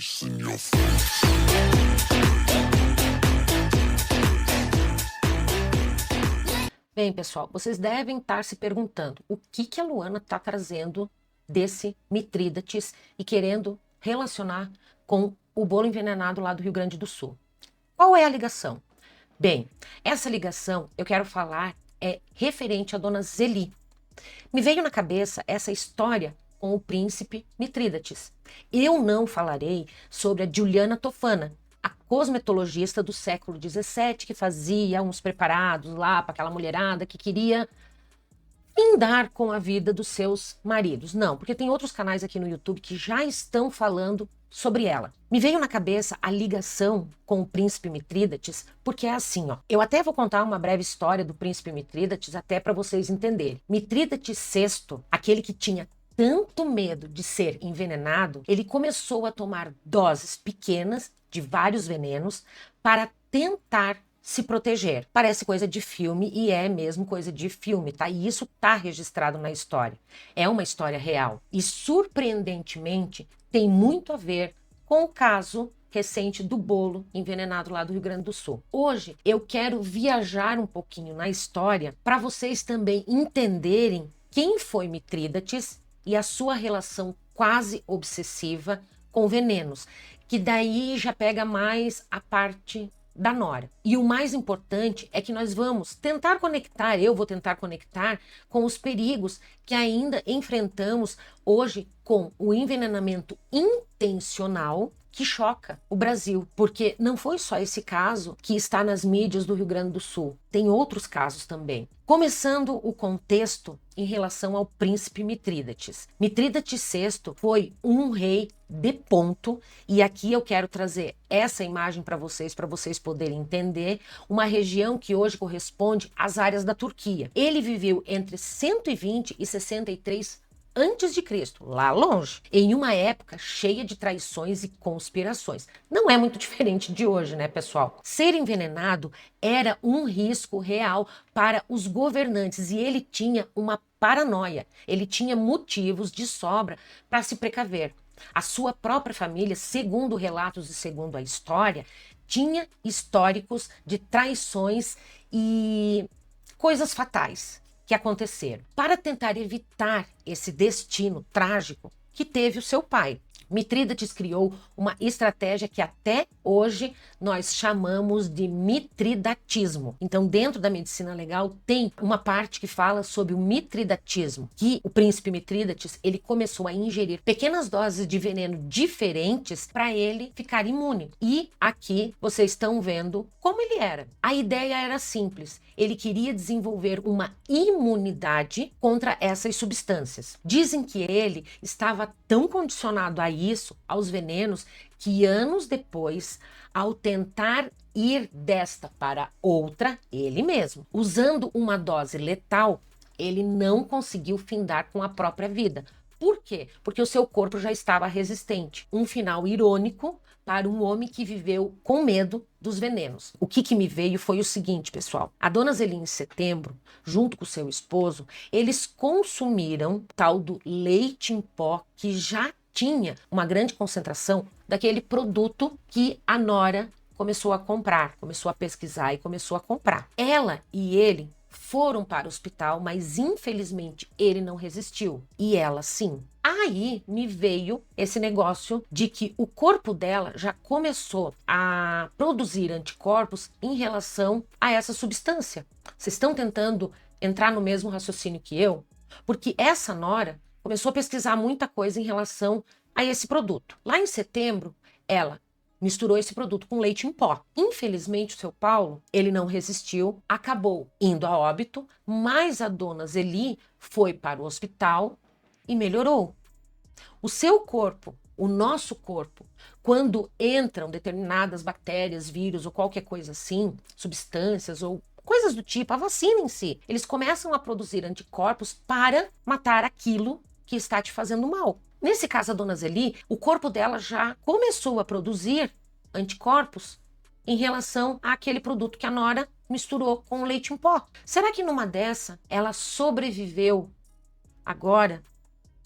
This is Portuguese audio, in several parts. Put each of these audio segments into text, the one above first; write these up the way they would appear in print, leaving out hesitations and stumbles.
face in your face. Bem, pessoal, vocês devem estar se perguntando o que a Luana está trazendo desse Mitrídates e querendo relacionar com o bolo envenenado lá do Rio Grande do Sul. Qual é a ligação? Bem, essa ligação eu quero falar é referente à dona Zeli. Me veio na cabeça essa história com o príncipe Mitrídates. Eu não falarei sobre a Juliana Tofana, a cosmetologista do século XVII, que fazia uns preparados lá para aquela mulherada que queria findar com a vida dos seus maridos. Não, porque tem outros canais aqui no YouTube que já estão falando sobre ela. Me veio na cabeça a ligação com o príncipe Mitrídates, porque é assim, ó. Eu até vou contar uma breve história do príncipe Mitrídates, até para vocês entenderem. Mitrídates VI, aquele que tinha tanto medo de ser envenenado, ele começou a tomar doses pequenas de vários venenos para tentar se proteger. Parece coisa de filme e é mesmo coisa de filme, tá? E isso tá registrado na história. É uma história real. E surpreendentemente tem muito a ver com o caso recente do bolo envenenado lá do Rio Grande do Sul. Hoje eu quero viajar um pouquinho na história para vocês também entenderem quem foi Mitrídates e a sua relação quase obsessiva com venenos, que daí já pega mais a parte da nora. E o mais importante é que nós vamos tentar conectar, eu vou tentar conectar com os perigos que ainda enfrentamos hoje com o envenenamento intencional que choca o Brasil, porque não foi só esse caso que está nas mídias do Rio Grande do Sul, tem outros casos também. Começando o contexto em relação ao príncipe Mitrídates. Mitrídates VI foi um rei de ponto, e aqui eu quero trazer essa imagem para vocês poderem entender uma região que hoje corresponde às áreas da Turquia. Ele viveu entre 120 e 63 antes de Cristo, lá longe, em uma época cheia de traições e conspirações. Não é muito diferente de hoje, né, pessoal? Ser envenenado era um risco real para os governantes e ele tinha uma paranoia, ele tinha motivos de sobra para se precaver. A sua própria família, segundo relatos e segundo a história, tinha históricos de traições e coisas fatais que aconteceram. Para tentar evitar esse destino trágico que teve o seu pai, Mitrídates criou uma estratégia que até hoje nós chamamos de mitridatismo. Então, dentro da medicina legal tem uma parte que fala sobre o mitridatismo, que o príncipe Mitrídates, ele começou a ingerir pequenas doses de veneno diferentes para ele ficar imune. E aqui vocês estão vendo como ele era. A ideia era simples. Ele queria desenvolver uma imunidade contra essas substâncias. Dizem que ele estava tão condicionado a isso, aos venenos, que anos depois, ao tentar ir desta para outra, ele mesmo, usando uma dose letal, ele não conseguiu findar com a própria vida. Por quê? Porque o seu corpo já estava resistente. Um final irônico para um homem que viveu com medo dos venenos. O que me veio foi o seguinte, pessoal. A dona Zeli, em setembro, junto com seu esposo, eles consumiram tal do leite em pó que já tinha uma grande concentração daquele produto que a nora começou a comprar, começou a pesquisar e começou a comprar. Ela e ele foram para o hospital, mas infelizmente ele não resistiu. E ela sim. Aí me veio esse negócio de que o corpo dela já começou a produzir anticorpos em relação a essa substância. Vocês estão tentando entrar no mesmo raciocínio que eu? Porque essa nora começou a pesquisar muita coisa em relação a esse produto. Lá em setembro, ela misturou esse produto com leite em pó. Infelizmente, o seu Paulo, ele não resistiu, acabou indo a óbito, mas a dona Zeli foi para o hospital e melhorou. O seu corpo, o nosso corpo, quando entram determinadas bactérias, vírus ou qualquer coisa assim, substâncias ou coisas do tipo, a vacina em si, eles começam a produzir anticorpos para matar aquilo que está te fazendo mal. Nesse caso, a dona Zeli, o corpo dela já começou a produzir anticorpos em relação àquele produto que a nora misturou com o leite em pó. Será que numa dessa ela sobreviveu agora,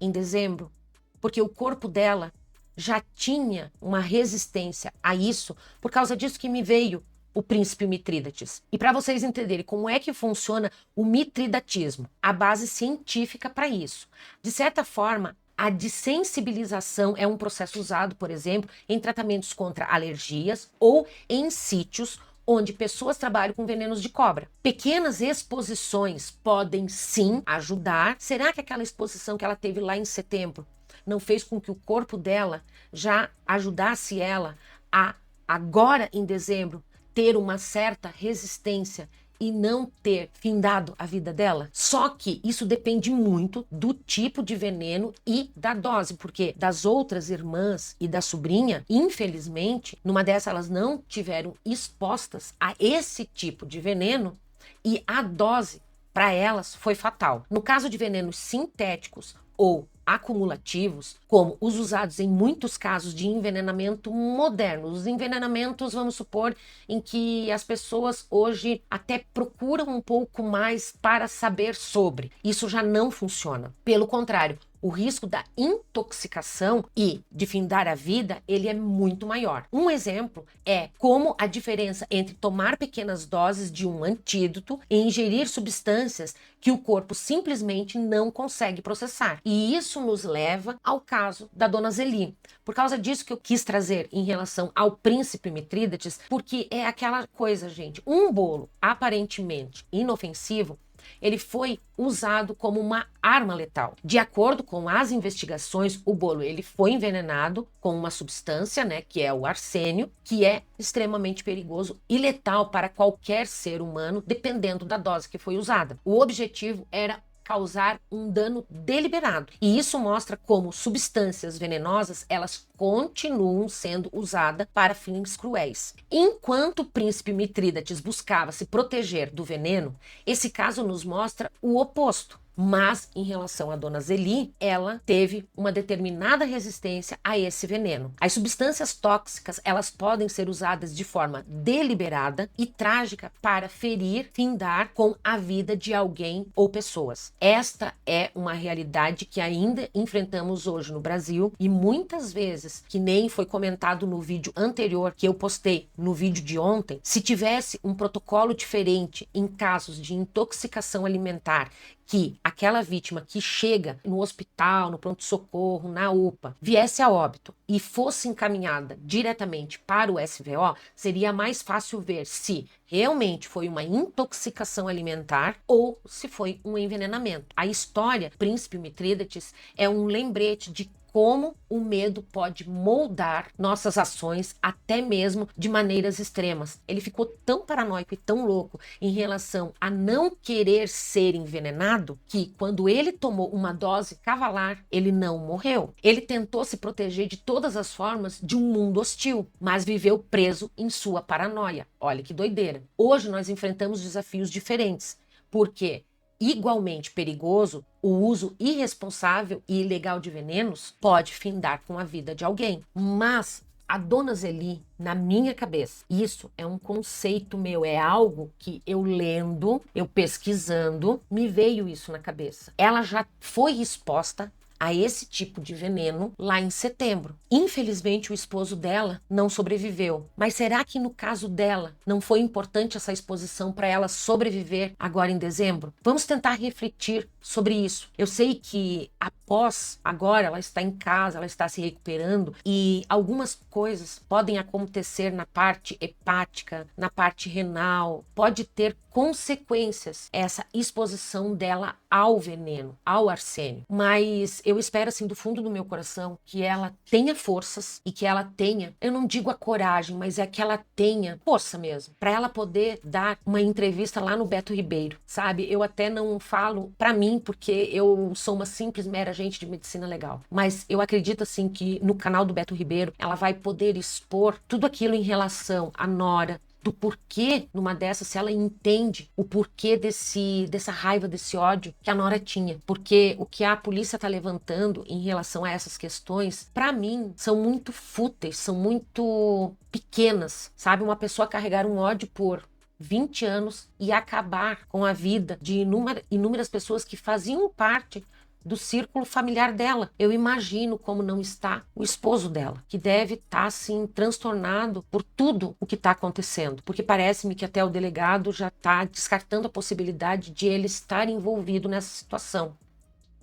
em dezembro? Porque o corpo dela já tinha uma resistência a isso, por causa disso que me veio o príncipe Mitrídates. E para vocês entenderem como é que funciona o mitridatismo, a base científica para isso. De certa forma, a dessensibilização é um processo usado, por exemplo, em tratamentos contra alergias ou em sítios onde pessoas trabalham com venenos de cobra. Pequenas exposições podem sim ajudar. Será que aquela exposição que ela teve lá em setembro não fez com que o corpo dela já ajudasse ela a, agora em dezembro, ter uma certa resistência e não ter findado a vida dela? Só que isso depende muito do tipo de veneno e da dose, porque das outras irmãs e da sobrinha, infelizmente, numa dessas elas não tiveram expostas a esse tipo de veneno e a dose para elas foi fatal. No caso de venenos sintéticos ou acumulativos, como os usados em muitos casos de envenenamento moderno, os envenenamentos, vamos supor, em que as pessoas hoje até procuram um pouco mais para saber sobre. Isso já não funciona. Pelo contrário, o risco da intoxicação e de findar a vida, ele é muito maior. Um exemplo é como a diferença entre tomar pequenas doses de um antídoto e ingerir substâncias que o corpo simplesmente não consegue processar. E isso nos leva ao caso da dona Zeli. Por causa disso que eu quis trazer em relação ao príncipe Mitrídates, porque é aquela coisa, gente, um bolo aparentemente inofensivo, ele foi usado como uma arma letal. De acordo com as investigações, o bolo ele foi envenenado com uma substância, né, que é o arsênio, que é extremamente perigoso e letal para qualquer ser humano, dependendo da dose que foi usada. O objetivo era causar um dano deliberado. E isso mostra como substâncias venenosas, elas continuam sendo usadas para fins cruéis. Enquanto o príncipe Mitrídates buscava se proteger do veneno, esse caso nos mostra o oposto. Mas, em relação à dona Zeli, ela teve uma determinada resistência a esse veneno. As substâncias tóxicas, elas podem ser usadas de forma deliberada e trágica para ferir, findar com a vida de alguém ou pessoas. Esta é uma realidade que ainda enfrentamos hoje no Brasil e muitas vezes, que nem foi comentado no vídeo anterior que eu postei no vídeo de ontem, se tivesse um protocolo diferente em casos de intoxicação alimentar, que aquela vítima que chega no hospital, no pronto-socorro, na UPA, viesse a óbito e fosse encaminhada diretamente para o SVO, seria mais fácil ver se realmente foi uma intoxicação alimentar ou se foi um envenenamento. A história Príncipe Mitrídates é um lembrete de como o medo pode moldar nossas ações até mesmo de maneiras extremas. Ele ficou tão paranoico e tão louco em relação a não querer ser envenenado que quando ele tomou uma dose cavalar, ele não morreu. Ele tentou se proteger de todas as formas de um mundo hostil, mas viveu preso em sua paranoia. Olha que doideira. Hoje nós enfrentamos desafios diferentes, porque igualmente perigoso, o uso irresponsável e ilegal de venenos pode findar com a vida de alguém. Mas a dona Zeli, na minha cabeça, isso é um conceito meu, é algo que eu lendo, eu pesquisando, me veio isso na cabeça. Ela já foi exposta a esse tipo de veneno lá em setembro. Infelizmente, o esposo dela não sobreviveu. Mas será que no caso dela não foi importante essa exposição para ela sobreviver agora em dezembro? Vamos tentar refletir sobre isso. Eu sei que após agora ela está em casa, ela está se recuperando e algumas coisas podem acontecer na parte hepática, na parte renal, pode ter consequências essa exposição dela ao veneno, ao arsênio. Mas eu espero assim do fundo do meu coração que ela tenha forças e que ela tenha, eu não digo a coragem, mas é que ela tenha força mesmo, para ela poder dar uma entrevista lá no Beto Ribeiro, sabe? Eu até não falo para mim porque eu sou uma simples mera agente de medicina legal, mas eu acredito assim que no canal do Beto Ribeiro ela vai poder expor tudo aquilo em relação à nora, do porquê, numa dessas, se ela entende o porquê dessa raiva, desse ódio que a nora tinha. Porque o que a polícia está levantando em relação a essas questões, para mim, são muito fúteis, são muito pequenas, sabe? Uma pessoa carregar um ódio por 20 anos e acabar com a vida de inúmeras pessoas que faziam parte do círculo familiar dela. Eu imagino como não está o esposo dela, que deve estar assim transtornado por tudo o que está acontecendo, porque parece-me que até o delegado já está descartando a possibilidade de ele estar envolvido nessa situação.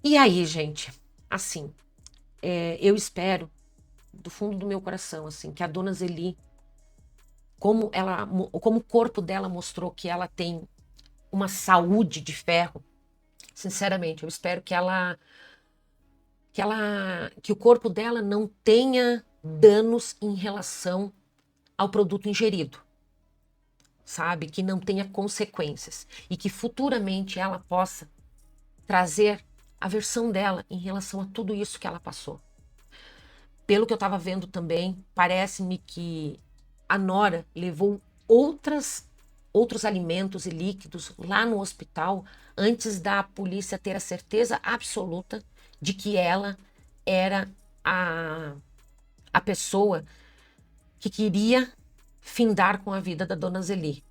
E aí, gente, assim, eu espero do fundo do meu coração, assim, que a dona Zeli, como o corpo dela mostrou que ela tem uma saúde de ferro, sinceramente, eu espero que o corpo dela não tenha danos em relação ao produto ingerido, sabe? Que não tenha consequências e que futuramente ela possa trazer a versão dela em relação a tudo isso que ela passou. Pelo que eu estava vendo também, parece-me que a nora levou outros alimentos e líquidos lá no hospital antes da polícia ter a certeza absoluta de que ela era a pessoa que queria findar com a vida da dona Zeli.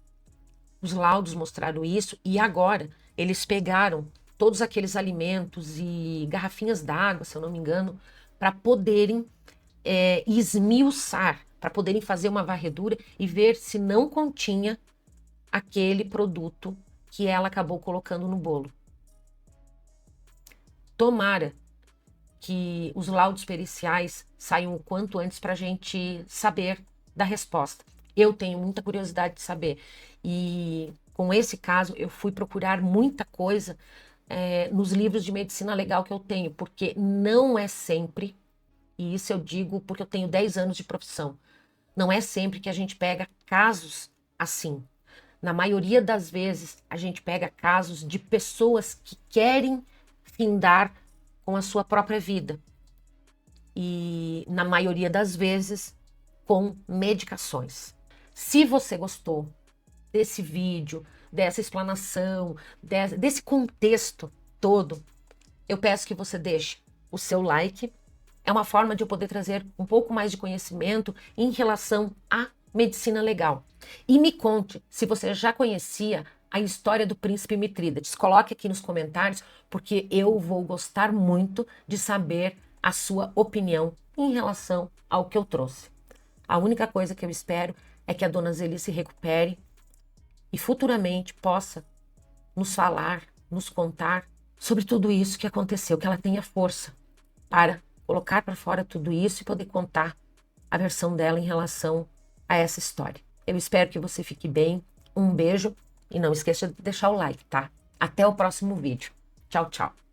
Os laudos mostraram isso e agora eles pegaram todos aqueles alimentos e garrafinhas d'água, se eu não me engano, para poderem esmiuçar, para poderem fazer uma varredura e ver se não continha aquele produto que ela acabou colocando no bolo. Tomara que os laudos periciais saiam o quanto antes para a gente saber da resposta. Eu tenho muita curiosidade de saber. E com esse caso, eu fui procurar muita coisa nos livros de medicina legal que eu tenho, porque não é sempre, e isso eu digo porque eu tenho 10 anos de profissão, não é sempre que a gente pega casos assim. Na maioria das vezes, a gente pega casos de pessoas que querem findar com a sua própria vida. E, na maioria das vezes, com medicações. Se você gostou desse vídeo, dessa explanação, desse contexto todo, eu peço que você deixe o seu like. É uma forma de eu poder trazer um pouco mais de conhecimento em relação à medicina legal. E me conte se você já conhecia a história do príncipe Mitrídates. Coloque aqui nos comentários, porque eu vou gostar muito de saber a sua opinião em relação ao que eu trouxe. A única coisa que eu espero é que a dona Zeli se recupere e futuramente possa nos falar, nos contar sobre tudo isso que aconteceu, que ela tenha força para colocar para fora tudo isso e poder contar a versão dela em relação a essa história. Eu espero que você fique bem. Um beijo e não esqueça de deixar o like, tá? Até o próximo vídeo. Tchau, tchau.